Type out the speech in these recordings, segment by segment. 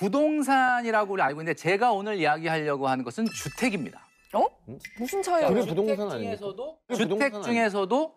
부동산이라고 알고 있는데 제가 오늘 이야기하려고 하는 것은 주택입니다. 어? 무슨 차이야? 그게 부동산 아닙니까? 주택 중에서도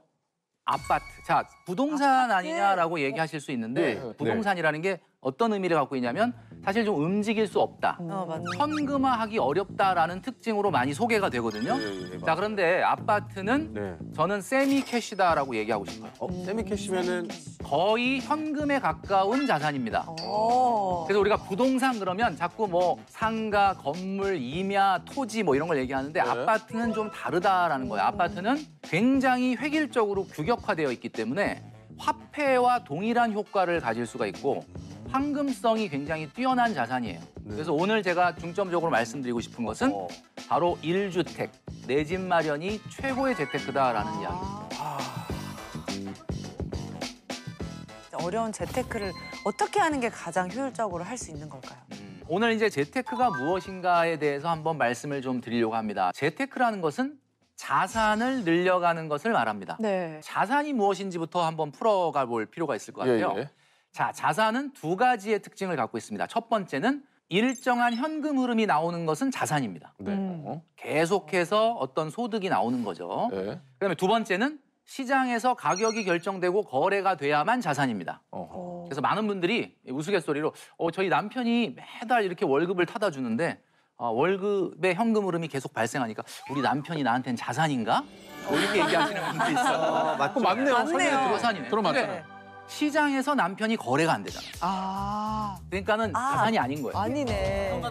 아파트. 자, 부동산 아파트? 아니냐라고 얘기하실 수 있는데 네. 부동산이라는 게 어떤 의미를 갖고 있냐면 사실 좀 움직일 수 없다. 맞네. 현금화하기 어렵다라는 특징으로 많이 소개가 되거든요. 자, 그런데 아파트는 네. 저는 세미 캐시다라고 얘기하고 싶어요. 세미 캐시면은 거의 현금에 가까운 자산입니다. 오. 그래서 우리가 부동산 그러면 자꾸 뭐 상가, 건물, 임야, 토지 뭐 이런 걸 얘기하는데 아파트는 좀 다르다라는 거예요. 아파트는 굉장히 획일적으로 규격화되어 있기 때문에 화폐와 동일한 효과를 가질 수가 있고 황금성이 굉장히 뛰어난 자산이에요. 그래서 오늘 제가 중점적으로 말씀드리고 싶은 것은 바로 1주택, 내 집 마련이 최고의 재테크다라는 이야기입니다. 어려운 재테크를 어떻게 하는 게 가장 효율적으로 할 수 있는 걸까요? 오늘 이제 재테크가 무엇인가에 대해서 한번 말씀을 좀 드리려고 합니다. 재테크라는 것은 자산을 늘려가는 것을 말합니다. 네. 자산이 무엇인지부터 한번 풀어가 볼 필요가 있을 것 같아요. 예. 자, 자산은 두 가지의 특징을 갖고 있습니다. 첫 번째는 일정한 현금 흐름이 나오는 것은 자산입니다. 네. 계속해서 어떤 소득이 나오는 거죠. 네. 그다음에 두 번째는 시장에서 가격이 결정되고 거래가 돼야만 자산입니다. 그래서 많은 분들이 우스갯소리로 저희 남편이 매달 이렇게 월급을 타다 주는데 월급의 현금 흐름이 계속 발생하니까 우리 남편이 나한테는 자산인가? 뭐 이렇게 얘기하시는 분들이 있어요. 맞네요. 맞네요. 자산이네. 들어맞잖아요. 시장에서 남편이 거래가 안 되잖아요. 그러니까는 자산이 아닌 거예요. 아니네.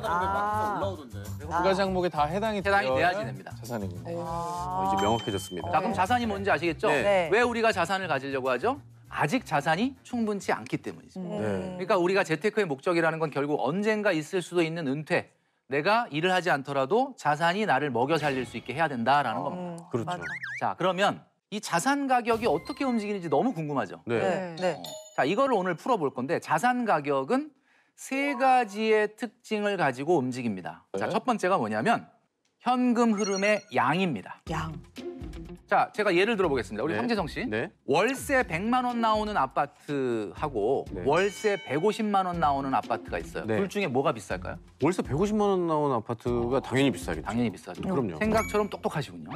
두 가지 항목에 다 해당이 돼야지 됩니다. 자산이군요. 이제 명확해졌습니다. 자, 그럼 자산이 뭔지 아시겠죠? 네. 왜 우리가 자산을 가지려고 하죠? 아직 자산이 충분치 않기 때문이죠. 그러니까 우리가 재테크의 목적이라는 건 결국 언젠가 있을 수도 있는 은퇴. 내가 일을 하지 않더라도 자산이 나를 먹여 살릴 수 있게 해야 된다라는 겁니다. 그렇죠. 맞아. 자, 그러면 이 자산 가격이 어떻게 움직이는지 너무 궁금하죠? 네. 네. 자, 이거를 오늘 풀어볼 건데 자산 가격은 세 가지의 특징을 가지고 움직입니다. 자, 첫 번째가 뭐냐면 현금 흐름의 양입니다. 양. 자, 제가 예를 들어보겠습니다. 우리 네. 황재성 씨. 네. 월세 100만 원 나오는 아파트하고 네. 월세 150만 원 나오는 아파트가 있어요. 네. 둘 중에 뭐가 비쌀까요? 월세 150만 원 나온 아파트가 당연히 비싸겠죠. 당연히 비싸죠. 그럼요. 생각처럼 똑똑하시군요.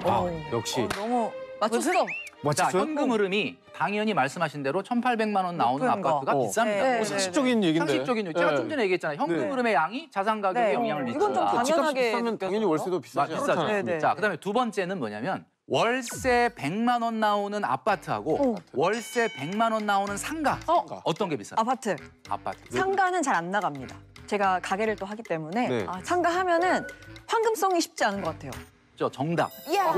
역시. 너무 맞췄어. 자, 맞췄어요? 현금 흐름이 당연히 말씀하신 대로 1,800만 원 나오는 높은 거. 아파트가 비쌉니다. 네, 네, 상식적인 얘기인데. 상식적인 제가 네. 좀 전에 얘기했잖아요. 현금 네. 흐름의 양이 자산 가격에 네. 영향을 미친다. 이건 좀 집값이 당연하게 비싸면 당연히 월세도 비싸죠. 비싸죠. 네, 네. 자, 그다음에 두 번째는 뭐냐면 월세 100만 원 나오는 아파트하고 월세 100만 원 나오는 상가. 어떤 게 비싸요? 아파트. 아파트. 상가는 잘 안 나갑니다. 제가 가게를 또 하기 때문에 네. 상가 하면은 황금성이 쉽지 않은 것 같아요. 정답. 이야.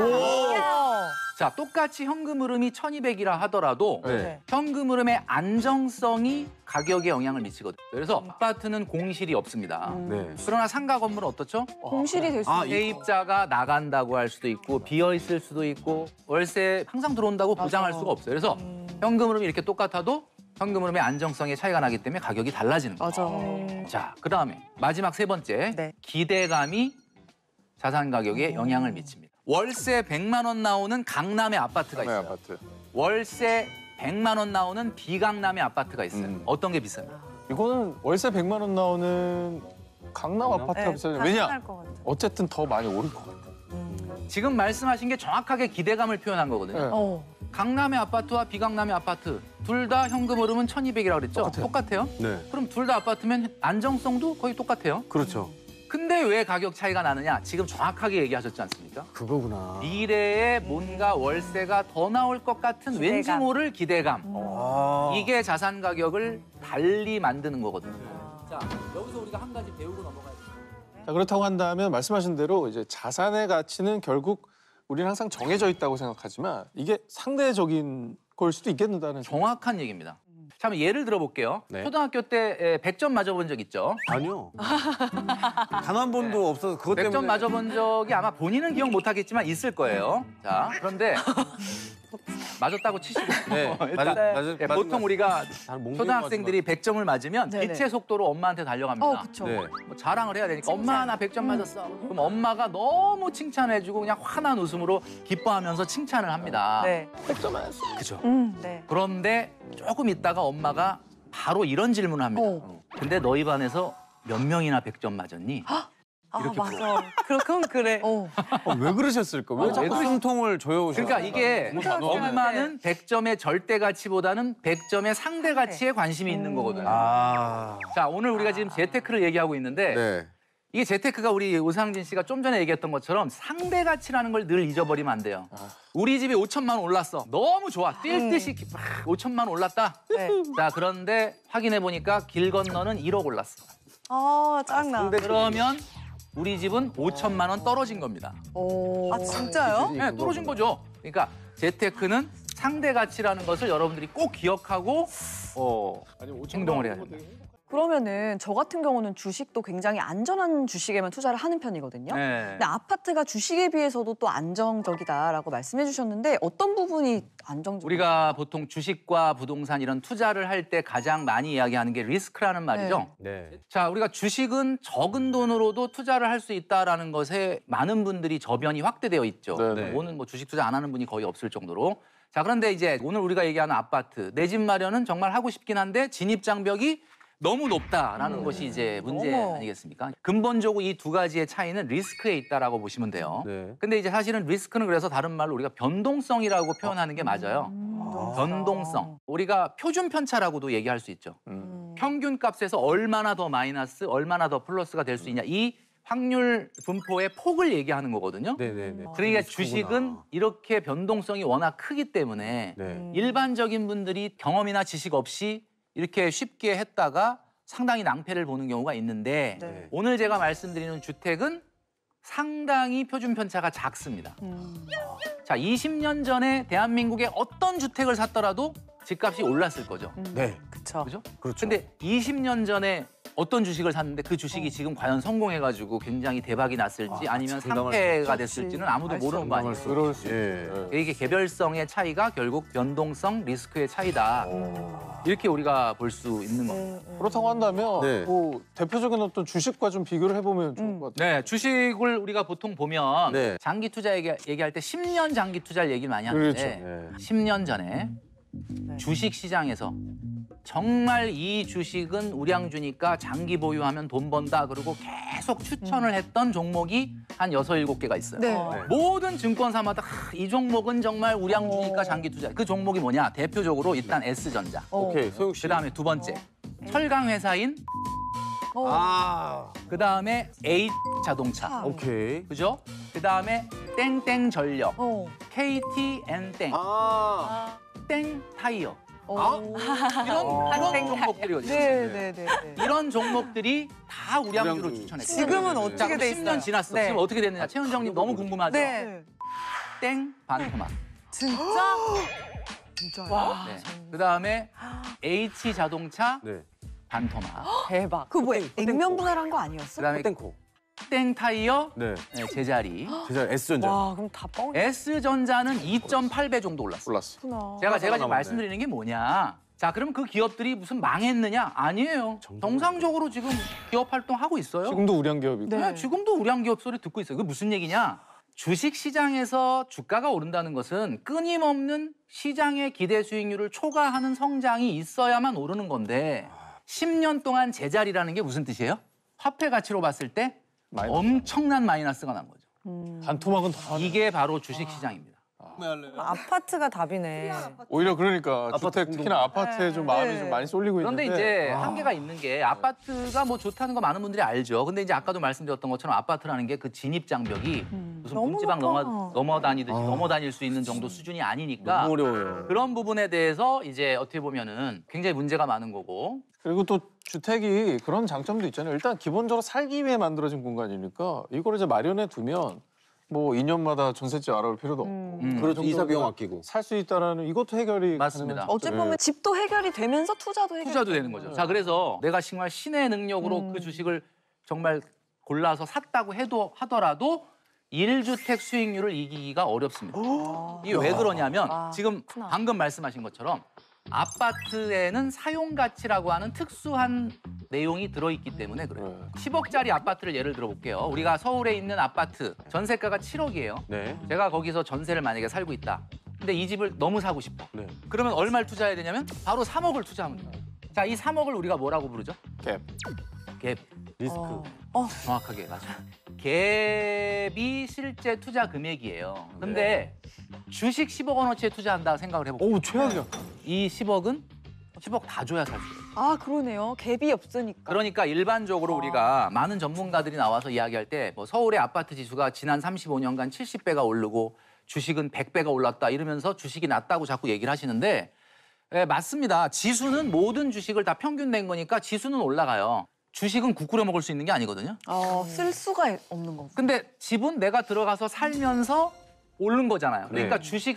자, 똑같이 현금 흐름이 1200이라 하더라도 네. 현금 흐름의 안정성이 가격에 영향을 미치거든요. 그래서 아파트는 공실이 없습니다. 네. 그러나 상가 건물은 어떻죠? 공실이 될 수 있어요. 세입자가 나간다고 할 수도 있고 비어 있을 수도 있고 월세 항상 들어온다고 보장할 수가 없어요. 그래서 현금 흐름이 이렇게 똑같아도 현금 흐름의 안정성에 차이가 나기 때문에 가격이 달라지는 거예요. 자, 그다음에 마지막 세 번째. 네. 기대감이 자산 가격에 영향을 미칩니다. 월세 100만 원 나오는 강남의 아파트가 있어요. 아파트. 월세 100만 원 나오는 비강남의 아파트가 있어요. 어떤 게 비싸요? 이거는 월세 100만 원 나오는 강남 아파트가 비싸죠. 왜냐? 당연할 것 같아. 어쨌든 더 많이 오를 것 같아. 지금 말씀하신 게 정확하게 기대감을 표현한 거거든요. 네. 강남의 아파트와 비강남의 아파트 둘 다 현금 흐름은 1200이라고 그랬죠? 똑같아요. 네. 그럼 둘 다 아파트면 안정성도 거의 똑같아요. 그렇죠. 근데 왜 가격 차이가 나느냐? 지금 정확하게 얘기하셨지 않습니까? 그거구나. 미래에 뭔가 월세가 더 나올 것 같은 왠지 모를 기대감. 이게 자산 가격을 달리 만드는 거거든요. 자, 여기서 우리가 한 가지 배우고 넘어가야 돼요. 자, 그렇다고 한다면 말씀하신 대로 이제 자산의 가치는 결국 우리는 항상 정해져 있다고 생각하지만 이게 상대적인 걸 수도 있겠다는 정확한 얘기입니다. 자, 한번 예를 들어볼게요. 네. 초등학교 때 100점 맞아본 적 있죠? 아니요. 단 한 번도 없어서 그것 100점 때문에. 맞아본 적이 아마 본인은 기억 못하겠지만 있을 거예요. 자, 그런데 맞았다고 치시고 네. 일단 보통 우리가 잘 몽개고 초등학생들이 100점을 맞으면 네네. 빛의 속도로 엄마한테 달려갑니다. 그쵸. 네. 뭐 자랑을 해야 되니까 엄마 나 100점 맞았어. 그럼 엄마가 너무 칭찬해주고 그냥 환한 웃음으로 기뻐하면서 칭찬을 합니다. 네. 그죠? 네. 그런데 조금 있다가 엄마가 바로 이런 질문을 합니다. 근데 너희 반에서 몇 명이나 100점 맞았니? 아 이렇게 맞아. 그럼 그래. 왜 그러셨을까? 왜 자꾸 숨통을 조여오셨어요? 그러니까 이게 엄마는 100점의 절대 가치보다는 100점의 상대 가치에 관심이 있는 거거든요. 아. 자, 오늘 우리가 지금 재테크를 얘기하고 있는데 네. 이게 재테크가 우리 오상진 씨가 좀 전에 얘기했던 것처럼 상대 가치라는 걸 늘 잊어버리면 안 돼요. 우리 집이 5천만 원 올랐어. 너무 좋아. 뛸 듯이 막 5천만 원 올랐다. 네. 자, 그런데 확인해 보니까 길 건너는 1억 올랐어. 아 짱나. 그러면 우리 집은 5천만 원 떨어진 겁니다. 아 진짜요? 네, 떨어진 거죠. 그러니까 재테크는 상대 가치라는 것을 여러분들이 꼭 기억하고 행동을 해야 됩니다. 그러면은 저 같은 경우는 주식도 굉장히 안전한 주식에만 투자를 하는 편이거든요. 네. 근데 아파트가 주식에 비해서도 또 안정적이다라고 말씀해 주셨는데 어떤 부분이 안정적? 우리가 보통 주식과 부동산 이런 투자를 할 때 가장 많이 이야기하는 게 리스크라는 말이죠. 네. 자, 우리가 주식은 적은 돈으로도 투자를 할 수 있다라는 것에 많은 분들이 저변이 확대되어 있죠. 네. 오늘 뭐 주식 투자 안 하는 분이 거의 없을 정도로. 자, 그런데 이제 오늘 우리가 얘기하는 아파트, 내 집 마련은 정말 하고 싶긴 한데 진입 장벽이 너무 높다라는 것이 이제 문제 어머. 아니겠습니까? 근본적으로 이 두 가지의 차이는 리스크에 있다라고 보시면 돼요. 네. 근데 이제 사실은 리스크는 그래서 다른 말로 우리가 변동성이라고 표현하는 게 맞아요. 변동성. 우리가 표준 편차라고도 얘기할 수 있죠. 평균 값에서 얼마나 더 마이너스, 얼마나 더 플러스가 될 수 있냐. 이 확률 분포의 폭을 얘기하는 거거든요. 네네네. 그러니까 주식은 이렇게 변동성이 워낙 크기 때문에 네. 일반적인 분들이 경험이나 지식 없이 이렇게 쉽게 했다가 상당히 낭패를 보는 경우가 있는데 네. 오늘 제가 말씀드리는 주택은 상당히 표준 편차가 작습니다. 자, 20년 전에 대한민국의 어떤 주택을 샀더라도 집값이 올랐을 거죠. 네. 그쵸. 그죠? 그렇죠. 근데 20년 전에 어떤 주식을 샀는데 그 주식이 지금 과연 성공해가지고 굉장히 대박이 났을지 아니면 장담할 수 상패가 없죠. 됐을지는 아무도 모르는 거 아니에요. 그럴 수 예. 있죠. 이게 개별성의 차이가 결국 변동성, 리스크의 차이다. 이렇게 우리가 볼 수 있는 겁니다. 그렇다고 한다면 네. 뭐 대표적인 어떤 주식과 좀 비교를 해보면 좋을 것 같아요. 네, 주식을 우리가 보통 보면 네. 장기 투자 얘기할 때 10년 장기 투자를 얘기를 많이 하는데 그렇죠. 네. 10년 전에 주식 시장에서 정말 이 주식은 우량주니까 장기 보유하면 돈 번다 그러고 계속 추천을 했던 종목이 한 6, 7개가 있어요. 네. 모든 증권사마다 이 종목은 정말 우량주니까 장기 투자. 그 종목이 뭐냐? 대표적으로 일단 S전자. 오케이. 소영 씨. 그다음에 두 번째 철강 회사인 아. 그다음에 H자동차. 오케이. 그죠? 그다음에 땡땡전력, 어. KTN땡, 아. 땡타이어. 땡타이어. 이런 종목들이거든요. 네네네. 이런 종목들이 다 우량주로 우량주. 추천했어요. 지금은 자, 어떻게 그럼 돼 10년 있어요? 지났어. 네. 지금 어떻게 됐느냐? 최은정님 너무 궁금하죠? 네. 땡 반토막. 진짜? 진짜요? 와. 네. 그다음에 H자동차 네. 반토막. 대박. 그 뭐야? 액면 분할한 거 아니었어? 그다음에 땡코. 땡타이어 네. 네, 제자리. 제자 S전자. 와 그럼 다 뻥. S전자는 2.8배 정도 올랐어요. 올랐어. 제가 지금 남았네. 말씀드리는 게 뭐냐? 자, 그럼 그 기업들이 무슨 망했느냐? 아니에요. 정상적으로 지금 기업 활동하고 있어요. 지금도 우량 기업이고. 네, 지금도 우량 기업 소리 듣고 있어요. 그게 무슨 얘기냐? 주식 시장에서 주가가 오른다는 것은 끊임없는 시장의 기대 수익률을 초과하는 성장이 있어야만 오르는 건데 10년 동안 제자리라는 게 무슨 뜻이에요? 화폐 가치로 봤을 때 마이너스. 엄청난 마이너스가 난 거죠. 반토막은 더 하네. 이게 바로 주식 시장입니다. 아파트가 답이네. 오히려 그러니까 아파트 주택 공동. 특히나 아파트에 좀 마음이 좀 많이 쏠리고 그런데 있는데 이제 한계가 있는 게 아파트가 뭐 좋다는 거 많은 분들이 알죠. 근데 이제 아까도 말씀드렸던 것처럼 아파트라는 게 그 진입 장벽이 무슨 너무 문지방 높아. 넘어 다니듯이 넘어 다닐 수 있는 정도 수준이 아니니까 너무 어려워요. 그런 부분에 대해서 이제 어떻게 보면은 굉장히 문제가 많은 거고. 그리고 또 주택이 그런 장점도 있잖아요. 일단 기본적으로 살기 위해 만들어진 공간이니까 이걸 이제 마련해 두면 뭐 2년마다 전셋집 알아볼 필요도 없고 그렇죠. 이사 비용 아끼고. 살 수 있다라는 이것도 해결이 맞습니다. 가능한 어찌 보면 집도 해결이 되면서 투자도 해결이 투자도 되는 거죠. 자, 그래서 내가 정말 신의 능력으로 그 주식을 정말 골라서 샀다고 하더라도 1주택 수익률을 이기기가 어렵습니다. 이게 왜 그러냐면 지금 방금 말씀하신 것처럼 아파트에는 사용 가치라고 하는 특수한 내용이 들어있기 때문에 그래요. 10억짜리 아파트를 예를 들어 볼게요. 우리가 서울에 있는 아파트 전세가가 7억이에요. 네. 제가 거기서 전세를 만약에 살고 있다. 근데 이 집을 너무 사고 싶어. 네. 그러면 얼마를 투자해야 되냐면 바로 3억을 투자하면 돼요. 자, 이 3억을 우리가 뭐라고 부르죠? 갭. 갭. 리스크. 정확하게 맞아요. 갭이 실제 투자 금액이에요. 근데 주식 10억 원어치에 투자한다 생각을 해볼게요. 오 최악이야. 이 10억은 10억 다 줘야 살 수 있어요. 아 그러네요. 갭이 없으니까. 그러니까 일반적으로 우리가 많은 전문가들이 나와서 이야기할 때 뭐 서울의 아파트 지수가 지난 35년간 70배가 오르고 주식은 100배가 올랐다 이러면서 주식이 낮다고 자꾸 얘기를 하시는데 네, 맞습니다. 지수는 모든 주식을 다 평균 낸 거니까 지수는 올라가요. 주식은 국 끓여 먹을 수 있는 게 아니거든요. 쓸 수가 없는 거고. 근데 집은 내가 들어가서 살면서 오른 거잖아요. 그러니까 네. 주식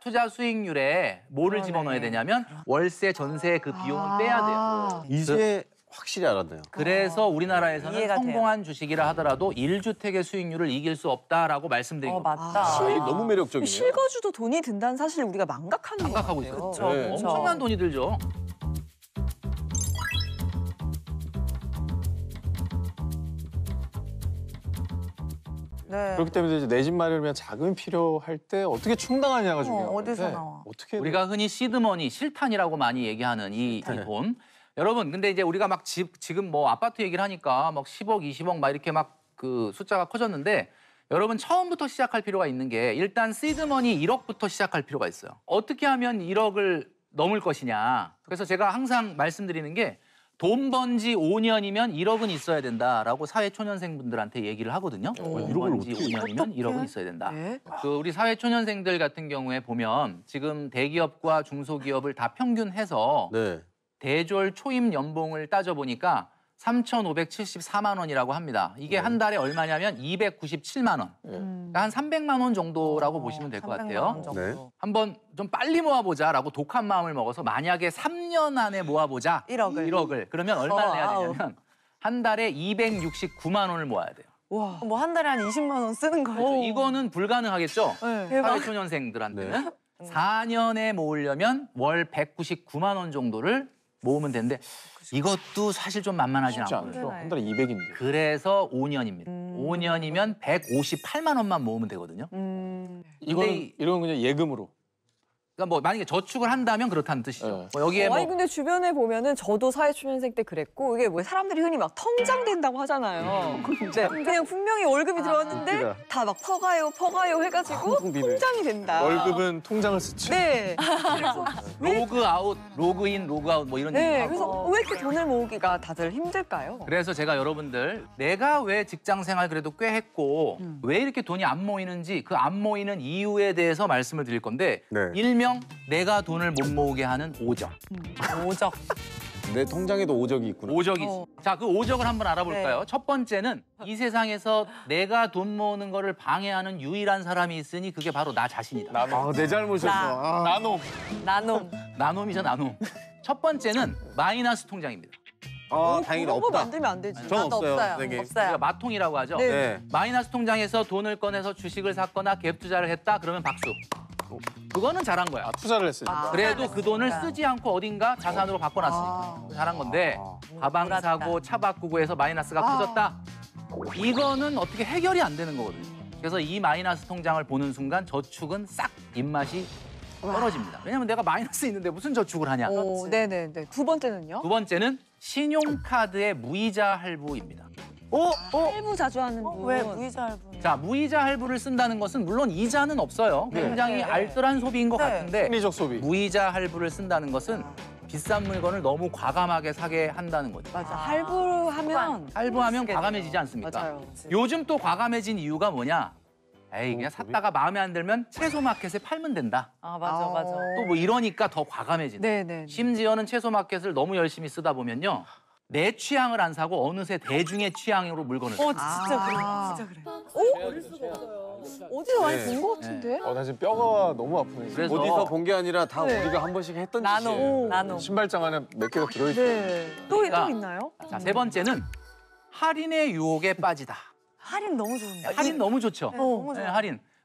투자 수익률에 뭐를 집어넣어야 되냐면 월세, 전세 그 비용은 빼야 돼요. 이제 확실히 알았네요. 그래서 우리나라에서는 이해가 돼요. 성공한 주식이라 하더라도 1주택의 수익률을 이길 수 없다라고 말씀드린 겁니다. 맞다. 이게 너무 매력적이네요. 실거주도 돈이 든다는 사실 우리가 망각하는 거 생각하고 같아요. 있어요. 네. 엄청난 돈이 들죠. 네. 그렇기 때문에 이제 내 집 마련을 위한 자금이 필요할 때 어떻게 충당하냐가 중요한 어디서 건데 나와? 어떻게 우리가 흔히 시드머니, 실탄이라고 많이 얘기하는 이 돈. 여러분, 근데 이제 우리가 막 지금 뭐 아파트 얘기를 하니까 막 10억, 20억 막 이렇게 막 그 숫자가 커졌는데 여러분 처음부터 시작할 필요가 있는 게 일단 시드머니 1억부터 시작할 필요가 있어요. 어떻게 하면 1억을 넘을 것이냐. 그래서 제가 항상 말씀드리는 게 돈 번 지 5년이면 1억은 있어야 된다라고 사회초년생분들한테 얘기를 하거든요. 돈 번 지 5년이면 1억은 있어야 된다. 네. 그 우리 사회초년생들 같은 경우에 보면 지금 대기업과 중소기업을 다 평균해서 네. 대졸 초임 연봉을 따져보니까 3,574만 원이라고 합니다. 이게 한 달에 얼마냐면 297만 원. 그러니까 한 300만 원 정도라고 보시면 될 것 300만 같아요. 원 정도. 네. 한번 좀 빨리 모아보자라고 독한 마음을 먹어서 만약에 3년 안에 모아보자. 1억을. 그러면 얼마를 내야 와우. 되냐면 한 달에 269만 원을 모아야 돼요. 와. 뭐 한 달에 한 20만 원 쓰는 거예요. 이거는 불가능하겠죠? 네. 사회초년생들한테는 4년에 모으려면 월 199만 원 정도를 모으면 되는데 이것도 사실 좀 만만하지 쉽지 않고요. 않죠. 한 달에 200인데. 그래서 5년입니다. 5년이면 158만 원만 모으면 되거든요. 이거는 이런 그냥 예금으로. 그러니까 뭐 만약에 저축을 한다면 그렇다는 뜻이죠. 네. 뭐 여기에 뭐 아니 근데 주변에 보면은 저도 사회초년생 때 그랬고 이게 뭐 사람들이 흔히 막 통장 된다고 하잖아요. 네. 그냥 분명히 월급이 들어왔는데 웃기다. 다 막 퍼가요 해가지고 텅비네. 통장이 된다. 월급은 통장을 쓰지. 네. 그래서 로그 아웃, 로그 인, 로그 아웃 뭐 이런 네. 얘기하고. 그래서 왜 이렇게 돈을 모으기가 다들 힘들까요? 그래서 제가 여러분들 내가 왜 직장 생활 그래도 꽤 했고 왜 이렇게 돈이 안 모이는지 그 안 모이는 이유에 대해서 말씀을 드릴 건데 네. 일명 내가 돈을 못 모으게 하는 오적. 오적. 내 통장에도 오적이 있구나. 오적이 있어. 자, 그 오적을 한번 알아볼까요? 첫 번째는 이 세상에서 내가 돈 모으는 거를 방해하는 유일한 사람이 있으니 그게 바로 나 자신이다. 아, 내 잘못이었어. 아. 나노. 나눔. 나눔이죠, 나눔. 첫 번째는 마이너스 통장입니다. 아, 다행이다. 그런 거 없다. 만들면 안 되지. 전 나도 없어요. 없어요. 선생님. 없어요. 우리가 마통이라고 하죠. 네. 네. 마이너스 통장에서 돈을 꺼내서 주식을 샀거나 갭 투자를 했다 그러면 박수. 그거는 잘한 거야. 아, 투자를 했으니까. 그래도 그 돈을 쓰지 않고 어딘가 자산으로 바꿔놨으니까 잘한 건데 가방 사고 차 바꾸고 해서 마이너스가 커졌다. 이거는 어떻게 해결이 안 되는 거거든요. 그래서 이 마이너스 통장을 보는 순간 저축은 싹 입맛이 떨어집니다. 왜냐면 내가 마이너스 있는데 무슨 저축을 하냐. 네네네. 두 번째는요? 두 번째는 신용카드의 무이자 할부입니다. 할부 자주 하는 분. 왜 무이자 할부? 자, 무이자 할부를 쓴다는 것은 물론 이자는 없어요. 굉장히 알뜰한 소비인 것 네. 같은데 합리적 소비. 무이자 할부를 쓴다는 것은 비싼 물건을 너무 과감하게 사게 한다는 거죠. 맞아. 할부하면 할부하면 과감해지지 않습니까? 맞아요. 요즘 또 과감해진 이유가 뭐냐? 에이, 그냥 샀다가 마음에 안 들면 채소 마켓에 팔면 된다. 아 맞아 맞아. 또 뭐 이러니까 더 과감해진다. 네네. 심지어는 채소 마켓을 너무 열심히 쓰다 보면요. 내 취향을 안 사고 어느새 대중의 취향으로 물건을 사요. 진짜 그래. 진짜 그래. 어디서 많이 네. 본 것 같은데? 나 지금 뼈가 너무 아프네. 그래서 어디서 본 게 아니라 다 네. 우리가 한 번씩 했던 나눔. 짓이에요. 나눔. 신발장 안에 몇 개가 들어있어. 네. 또 그러니까. 있나요? 자, 세 번째는 할인의 유혹에 빠지다. 할인 너무 좋은데. 할인 너무 좋죠. 너무 네, 좋아.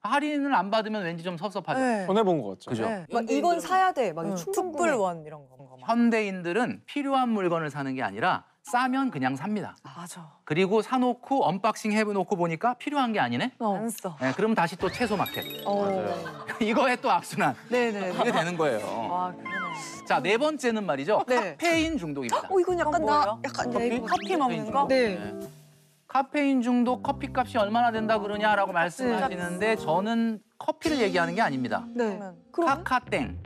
할인을 안 받으면 왠지 좀 섭섭하죠. 네. 손해본 거 같죠. 그죠? 네. 막 이건 사야 돼. 막 충분히. 특불원 이런 거. 현대인들은 필요한 물건을 사는 게 아니라 싸면 그냥 삽니다. 맞아. 그리고 사놓고 언박싱 해놓고 보니까 필요한 게 아니네? 안 써. 네, 그럼 다시 또 채소 마켓. 맞아요. 이거에 또 악순환. 네네. 이게 되는 거예요. 와 그러네. 자, 네 번째는 말이죠. 네. 카페인 중독입니다. 이건 약간 그건 뭐예요? 약간 커피 먹는 거? 네. 카페인 중독 커피값이 얼마나 된다 그러냐라고 말씀하시는데 저는 커피를 얘기하는 게 아닙니다. 네. 그러면? 카카땡,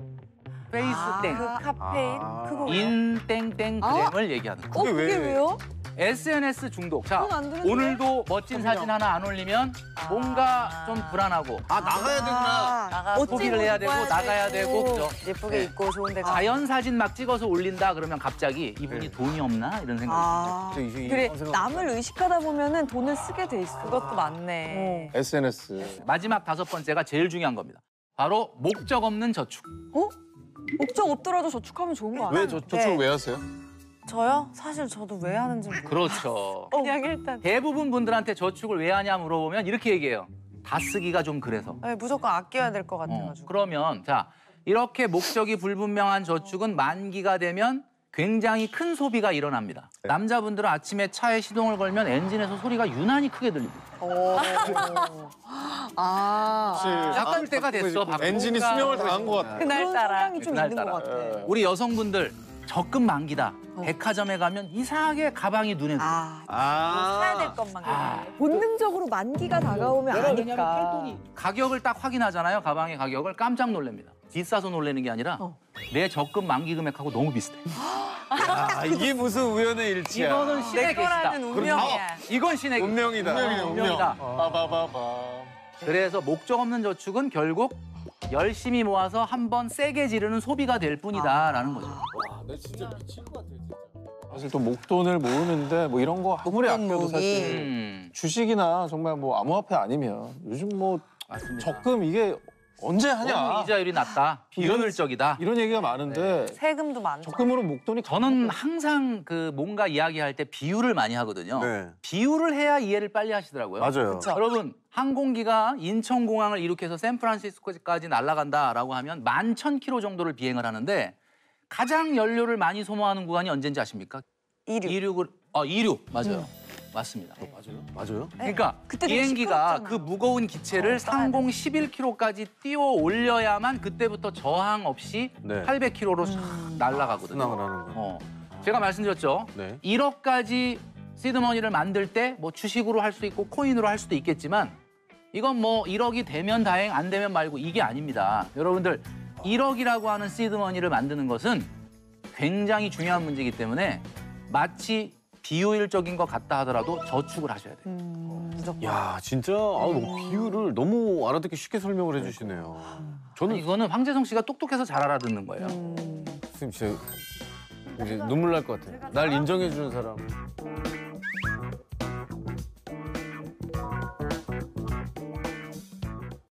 페이스땡, 그 카페인? 그거 인땡땡 그램을 얘기하는 거예요. 그게 왜? 왜요? SNS 중독. 자, 그건 안 되는데? 오늘도 멋진 사진 하나 안 올리면 뭔가 좀 불안하고 아 나가야 되구나. 나가 소비를 해야 되고 나가야 되고 그죠? 예쁘게 네. 입고 좋은 데 가. 자연 사진 막 찍어서 올린다 그러면 갑자기 이분이 돈이 없나 이런 생각이 아, 그래 남을 의식하다 보면은 돈을 쓰게 돼 있어. 그것도 맞네. SNS. 듭니다. 마지막 다섯 번째가 제일 중요한 겁니다. 바로 목적 없는 저축. 목적 없더라도 저축하면 좋은 거 아니야? 왜 저축을 왜 하세요? 저요? 사실 저도 왜 하는지 모르겠어요. 그렇죠. 그냥 일단 대부분 분들한테 저축을 왜 하냐 물어보면 이렇게 얘기해요. 다 쓰기가 좀 그래서. 네, 무조건 아껴야 될 것 같아가지고. 그러면 자 이렇게 목적이 불분명한 저축은 만기가 되면 굉장히 큰 소비가 일어납니다. 남자분들은 아침에 차에 시동을 걸면 엔진에서 소리가 유난히 크게 들립니다. 바꿀 때가 됐어. 바꿀 엔진이 때가. 수명을 다한 것 같아. 그날따라. 그런 성향이 좀 있는 그날따라. 것 같아. 우리 여성분들 적금 만기다. 백화점에 가면 이상하게 가방이 눈에 들어요. 사야 될 것만. 본능적으로 만기가 다가오면 아니까. 가격을 딱 확인하잖아요. 가방의 가격을 깜짝 놀랍니다. 비싸서 놀라는 게 아니라 내 적금 만기 금액하고 너무 비슷해. 아, 이게 무슨 우연의 일치야. 이거는 신의 내 계시다. 거라는 운명이야. 이건 신의 계시. 운명이다. 운명이다. 빠바바바. 그래서 목적 없는 저축은 결국 열심히 모아서 한번 세게 지르는 소비가 될 뿐이다라는 거죠. 나 진짜 미칠 것 같아, 진짜. 사실 또 목돈을 모으는데 뭐 이런 거 아무리 아껴도 사실 주식이나 정말 뭐 암호화폐 아니면 요즘 뭐 맞습니다. 적금 이게 언제 너무 하냐 이자율이 낮다. 비효율적이다. 이런 얘기가 많은데 세금도 많죠. 적금으로 목돈이 저는 항상 그 뭔가 이야기할 때 비유를 많이 하거든요. 네. 비유를 해야 이해를 빨리 하시더라고요. 맞아요. 여러분 항공기가 인천공항을 이륙해서 샌프란시스코까지 날아간다라고 하면 11,000km 정도를 비행을 하는데 가장 연료를 많이 소모하는 구간이 언제인지 아십니까? 이륙을 이륙 맞아요. 맞습니다. 맞아요? 그러니까 그때 되게 비행기가 시끄럽잖아. 그 무거운 기체를 상공 11km까지 띄워 올려야만 그때부터 저항 없이 네. 800km로 날아가거든요. 순항을 하는 거. 제가 말씀드렸죠. 네. 1억까지 시드머니를 만들 때 뭐 주식으로 할 수도 있고 코인으로 할 수도 있겠지만 이건 뭐 1억이 되면 다행 안 되면 말고 이게 아닙니다. 여러분들 1억이라고 하는 시드머니를 만드는 것은 굉장히 중요한 문제이기 때문에 마치 비효율적인 것 같다 하더라도 저축을 하셔야 돼요. 야 진짜 비유를 너무 알아듣기 쉽게 설명을 해주시네요. 저는 이거는 황재성 씨가 똑똑해서 잘 알아듣는 거예요. 선생님 진짜 이제 눈물 날 것 같아요. 날 인정해주는 사람.